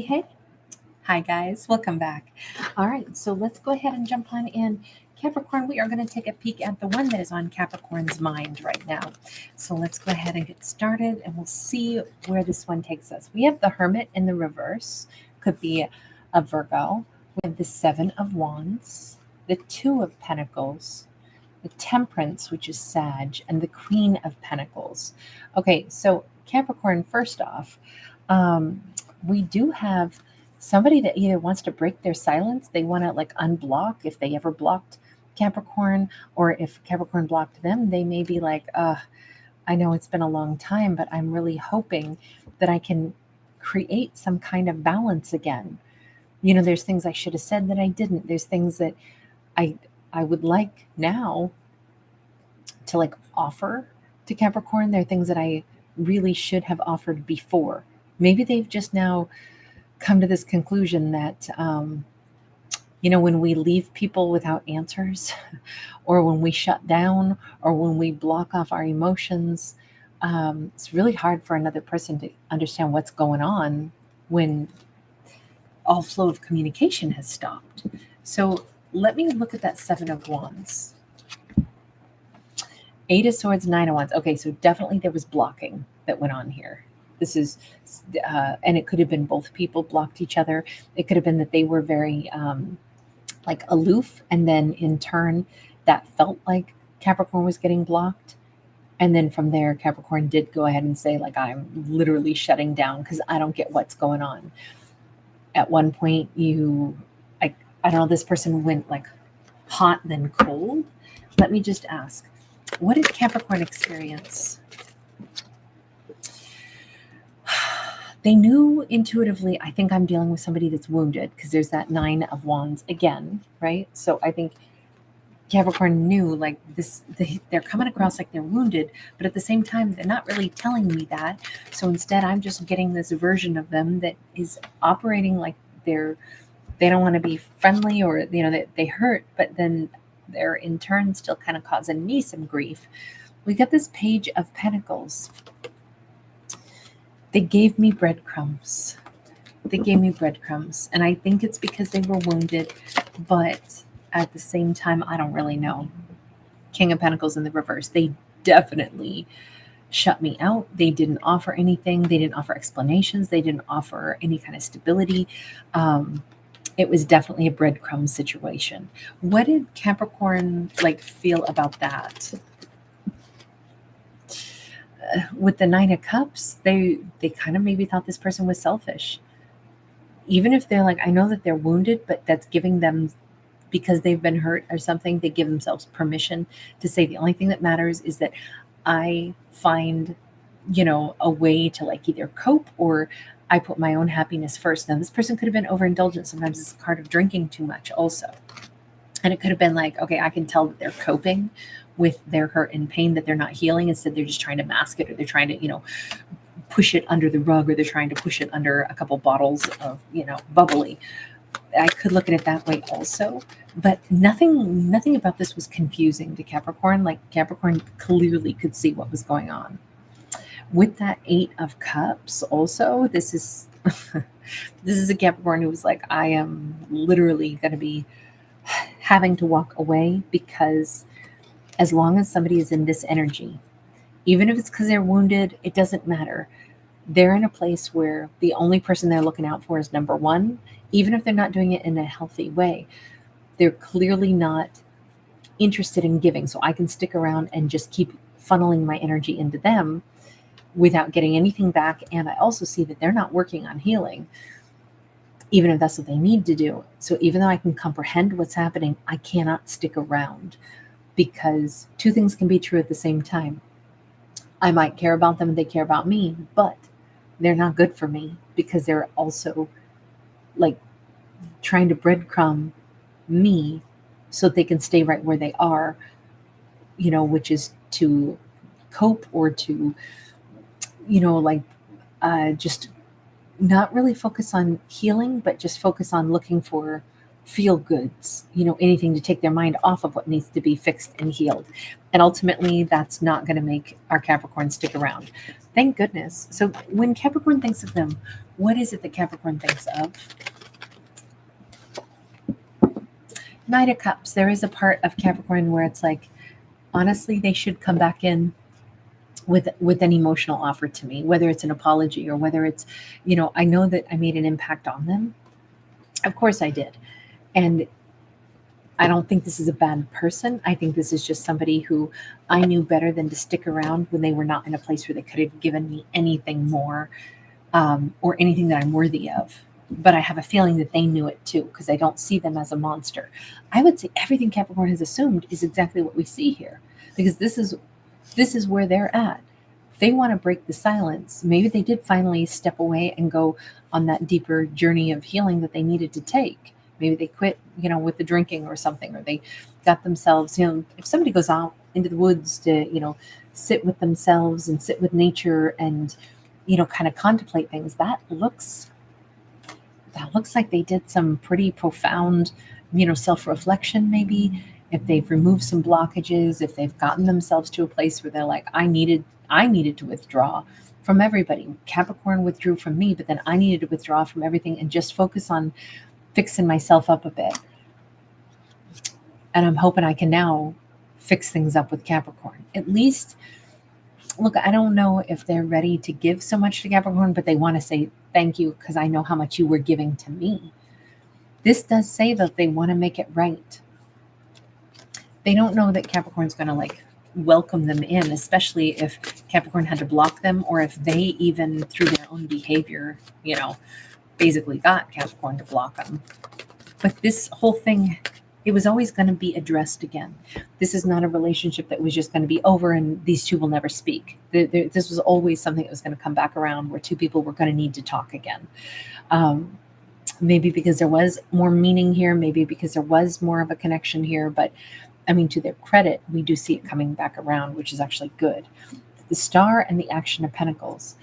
hey. Hi, guys. Welcome back. All right, so let's go ahead and jump on in. Capricorn, we are going to take a peek at the one that is on Capricorn's mind right now. So let's go ahead and get started and we'll see where this one takes us. We have the Hermit in the reverse, could be a Virgo. We have the Seven of Wands, the Two of Pentacles, the Temperance, which is Sag, and the Queen of Pentacles. Okay, so Capricorn, first off, we do have somebody that either wants to break their silence, they want to like unblock if they ever blocked Capricorn, or if Capricorn blocked them, they may be like, I know it's been a long time, but I'm really hoping that I can create some kind of balance again. You know, there's things I should have said that I didn't. There's things that I I would like now to like offer to Capricorn. There are things that I really should have offered before. Maybe they've just now come to this conclusion that when we leave people without answers, or when we shut down, or when we block off our emotions, it's really hard for another person to understand what's going on when all flow of communication has stopped. So let me look at that Seven of Wands. Eight of Swords, Nine of Wands. Okay, so definitely there was blocking that went on here. This is, and it could have been both people blocked each other. It could have been that they were very like aloof, and then in turn that felt like Capricorn was getting blocked. And then from there, Capricorn did go ahead and say, like, I'm literally shutting down because I don't get what's going on. At one point, I don't know, this person went like hot, then cold. Let me just ask, what did Capricorn experience? They knew intuitively, I think I'm dealing with somebody that's wounded, because there's that Nine of Wands again, right? So I think Capricorn knew like this, they're coming across like they're wounded, but at the same time, they're not really telling me that. So instead, I'm just getting this version of them that is operating like they don't want to be friendly, or, that they hurt, but then they're in turn still kind of causing me some grief. We got this Page of Pentacles. They gave me breadcrumbs. And I think it's because they were wounded, but at the same time, I don't really know. King of Pentacles in the reverse. They definitely shut me out. They didn't offer anything. They didn't offer explanations. They didn't offer any kind of stability. It was definitely a breadcrumb situation. What did Capricorn feel about that? With the Nine of Cups, they kind of maybe thought this person was selfish. Even if they're like, I know that they're wounded, but that's giving them, because they've been hurt or something, they give themselves permission to say the only thing that matters is that I find, a way to either cope, or I put my own happiness first. Now, this person could have been overindulgent. Sometimes it's a card of drinking too much also. And it could have been like, okay, I can tell that they're coping with their hurt and pain, that they're not healing. Instead, they're just trying to mask it, or they're trying to, push it under the rug, or they're trying to push it under a couple bottles of, bubbly. I could look at it that way also, but nothing about this was confusing to Capricorn. Like, Capricorn clearly could see what was going on. With that Eight of Cups also, this is this is a Capricorn who was like, I am literally going to be having to walk away, because as long as somebody is in this energy, even if it's because they're wounded, it doesn't matter. They're in a place where the only person they're looking out for is number one. Even if they're not doing it in a healthy way, they're clearly not interested in giving. So I can stick around and just keep funneling my energy into them without getting anything back. And I also see that they're not working on healing, even if that's what they need to do. So even though I can comprehend what's happening, I cannot stick around, because two things can be true at the same time. I might care about them and they care about me, but they're not good for me, because they're also trying to breadcrumb me so they can stay right where they are, which is to cope, or to, just not really focus on healing, but just focus on looking for feel goods, anything to take their mind off of what needs to be fixed and healed. And ultimately, that's not going to make our Capricorn stick around. Thank goodness. So when Capricorn thinks of them, What is it that Capricorn thinks of? Knight of Cups. There is a part of Capricorn where it's like, honestly, they should come back in with an emotional offer to me, whether it's an apology or whether it's, I know that I made an impact on them. Of course I did. And I don't think this is a bad person. I think this is just somebody who I knew better than to stick around when they were not in a place where they could have given me anything more, or anything that I'm worthy of. But I have a feeling that they knew it too, because I don't see them as a monster. I would say everything Capricorn has assumed is exactly what we see here, because this is where they're at. They want to break the silence. Maybe they did finally step away and go on that deeper journey of healing that they needed to take. Maybe they quit, with the drinking or something, or they got themselves, if somebody goes out into the woods to, sit with themselves and sit with nature and, kind of contemplate things, that looks like they did some pretty profound, self-reflection. Maybe if they've removed some blockages, if they've gotten themselves to a place where they're like, I needed to withdraw from everybody. Capricorn withdrew from me, but then I needed to withdraw from everything and just focus on fixing myself up a bit. And I'm hoping I can now fix things up with Capricorn. At least, look, I don't know if they're ready to give so much to Capricorn, but they want to say thank you because I know how much you were giving to me. This does say that they want to make it right. They don't know that Capricorn's going to welcome them in, especially if Capricorn had to block them, or if they even through their own behavior, basically got Capricorn to block them. But this whole thing, it was always going to be addressed again. This is not a relationship that was just going to be over and these two will never speak. This was always something that was going to come back around where two people were going to need to talk again. Maybe because there was more meaning here, maybe because there was more of a connection here. But I mean, to their credit, we do see it coming back around, which is actually good. The Star and the Action of Pentacles.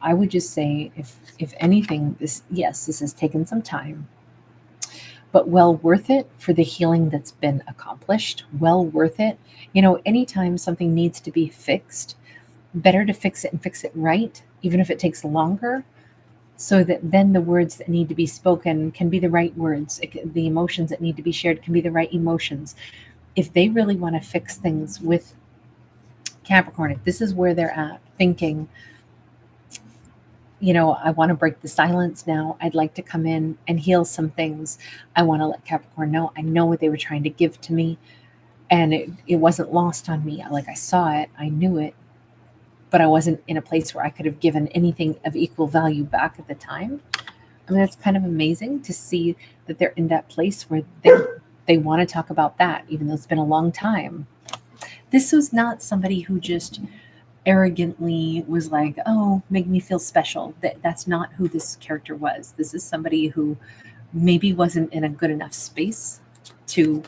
I would just say, if anything, this has taken some time, but well worth it for the healing that's been accomplished. Well worth it. Anytime something needs to be fixed, better to fix it and fix it right, even if it takes longer, so that then the words that need to be spoken can be the right words. The emotions that need to be shared can be the right emotions. If they really want to fix things with Capricorn, if this is where they're at, thinking, I want to break the silence now. I'd like to come in and heal some things. I want to let Capricorn know I know what they were trying to give to me, and it wasn't lost on me. I saw it, I knew it, but I wasn't in a place where I could have given anything of equal value back at the time. I mean, it's kind of amazing to see that they're in that place where they want to talk about that, even though it's been a long time. This was not somebody who just arrogantly was like, oh, make me feel special. That's not who this character was. This is somebody who maybe wasn't in a good enough space to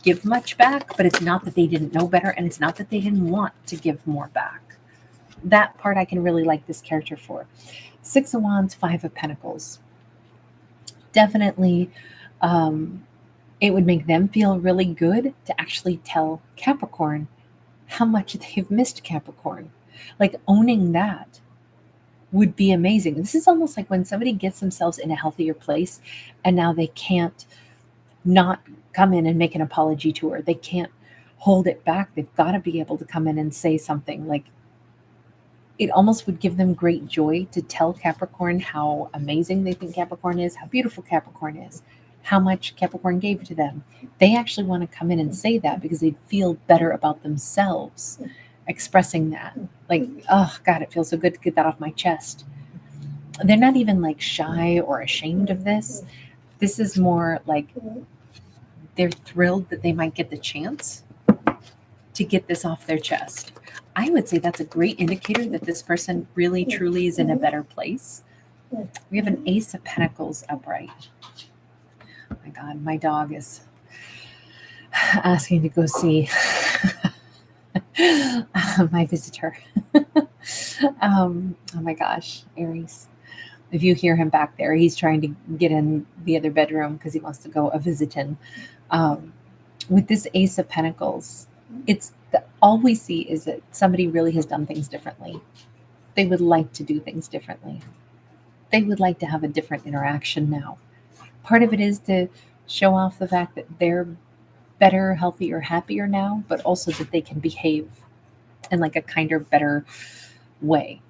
give much back, but it's not that they didn't know better, and it's not that they didn't want to give more back. That part I can really like this character for. 6 of Wands, 5 of Pentacles. Definitely, it would make them feel really good to actually tell Capricorn how much they've missed Capricorn. Owning that would be amazing. This is almost like when somebody gets themselves in a healthier place and now they can't not come in and make an apology to her. They can't hold it back. They've got to be able to come in and say something. It almost would give them great joy to tell Capricorn how amazing they think Capricorn is, how beautiful Capricorn is, how much Capricorn gave to them. They actually want to come in and say that because they feel better about themselves expressing that. Oh God, it feels so good to get that off my chest. They're not even shy or ashamed of this. This is more they're thrilled that they might get the chance to get this off their chest. I would say that's a great indicator that this person really truly is in a better place. We have an Ace of Pentacles upright. Oh my God, my dog is asking to go see my visitor. Oh my gosh, Aries. If you hear him back there, he's trying to get in the other bedroom because he wants to go a visiting. With this Ace of Pentacles, all we see is that somebody really has done things differently. They would like to do things differently. they would like to have a different interaction now. Part of it is to show off the fact that they're better, healthier, happier now, but also that they can behave in like a kinder, better way.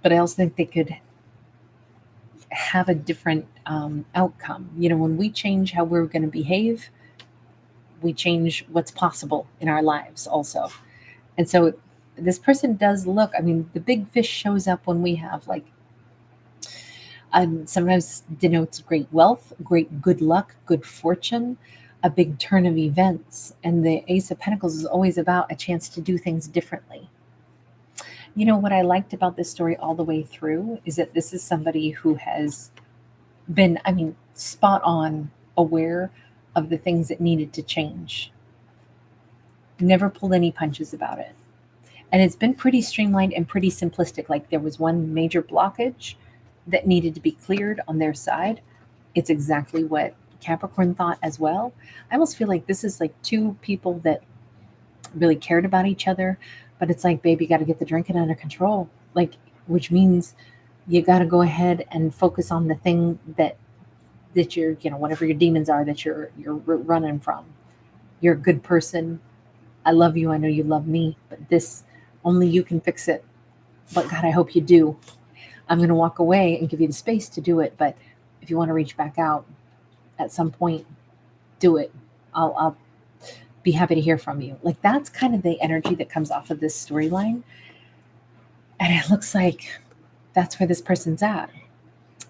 But I also think they could have a different outcome. You know, when we change how we're going to behave, we change what's possible in our lives also. And so this person does look, I mean, the big fish shows up when we have like, sometimes denotes great wealth, great good luck, good fortune, a big turn of events. And the Ace of Pentacles is always about a chance to do things differently. You know, what I liked about this story all the way through is that this is somebody who has been, I mean, spot on aware of the things that needed to change. Never pulled any punches about it. And it's been pretty streamlined and pretty simplistic. Like there was one major blockage that needed to be cleared on their side. It's exactly what Capricorn thought as well. I almost feel like this is like two people that really cared about each other, but it's like, baby, you got to get the drinking under control. Like, which means you got to go ahead and focus on the thing that you're, you know, whatever your demons are that you're running from. You're a good person. I love you. I know you love me, but this, only you can fix it. But God, I hope you do. I'm going to walk away and give you the space to do it. But if you want to reach back out at some point, do it. I'll be happy to hear from you. Like that's kind of the energy that comes off of this storyline. And it looks like that's where this person's at.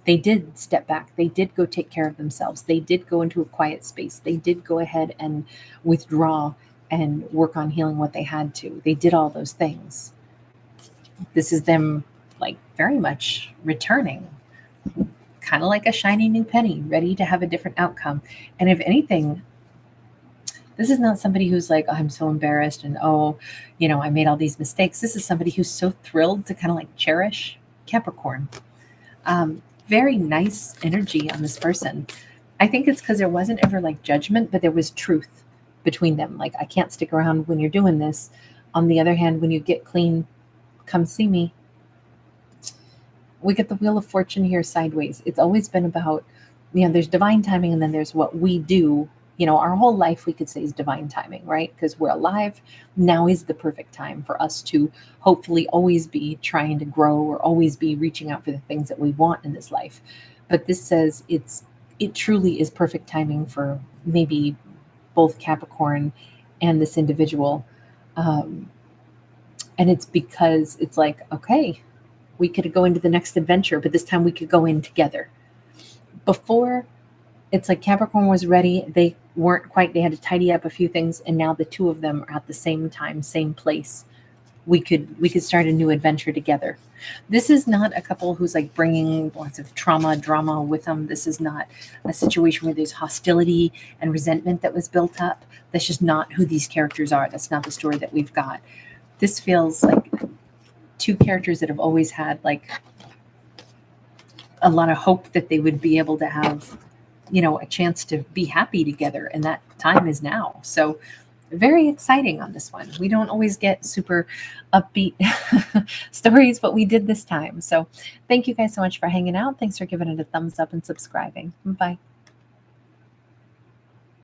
They did step back. They did go take care of themselves. They did go into a quiet space. They did go ahead and withdraw and work on healing what they had to. They did all those things. This is them like very much returning, kind of like a shiny new penny, ready to have a different outcome. And if anything, this is not somebody who's like, oh, I'm so embarrassed and oh, you know, I made all these mistakes. This is somebody who's so thrilled to kind of like cherish Capricorn. Very nice energy on this person. I think it's because there wasn't ever like judgment, but there was truth between them. Like, I can't stick around when you're doing this. On the other hand, when you get clean, come see me. We get the Wheel of Fortune here sideways. It's always been about, you know, there's divine timing and then there's what we do. You know, our whole life we could say is divine timing, right? Because we're alive. Now is the perfect time for us to hopefully always be trying to grow or always be reaching out for the things that we want in this life. But this says it truly is perfect timing for maybe both Capricorn and this individual. And it's because it's like, okay, we could go into the next adventure, but this time we could go in together. Before, it's like Capricorn was ready. They weren't quite, they had to tidy up a few things. And now the two of them are at the same time, same place. We could start a new adventure together. This is not a couple who's like bringing lots of drama with them. This is not a situation where there's hostility and resentment that was built up. That's just not who these characters are. That's not the story that we've got. This feels like two characters that have always had like a lot of hope that they would be able to have, you know, a chance to be happy together. And that time is now. So very exciting on this one. We don't always get super upbeat stories, but we did this time. So thank you guys so much for hanging out. Thanks for giving it a thumbs up and subscribing. Bye.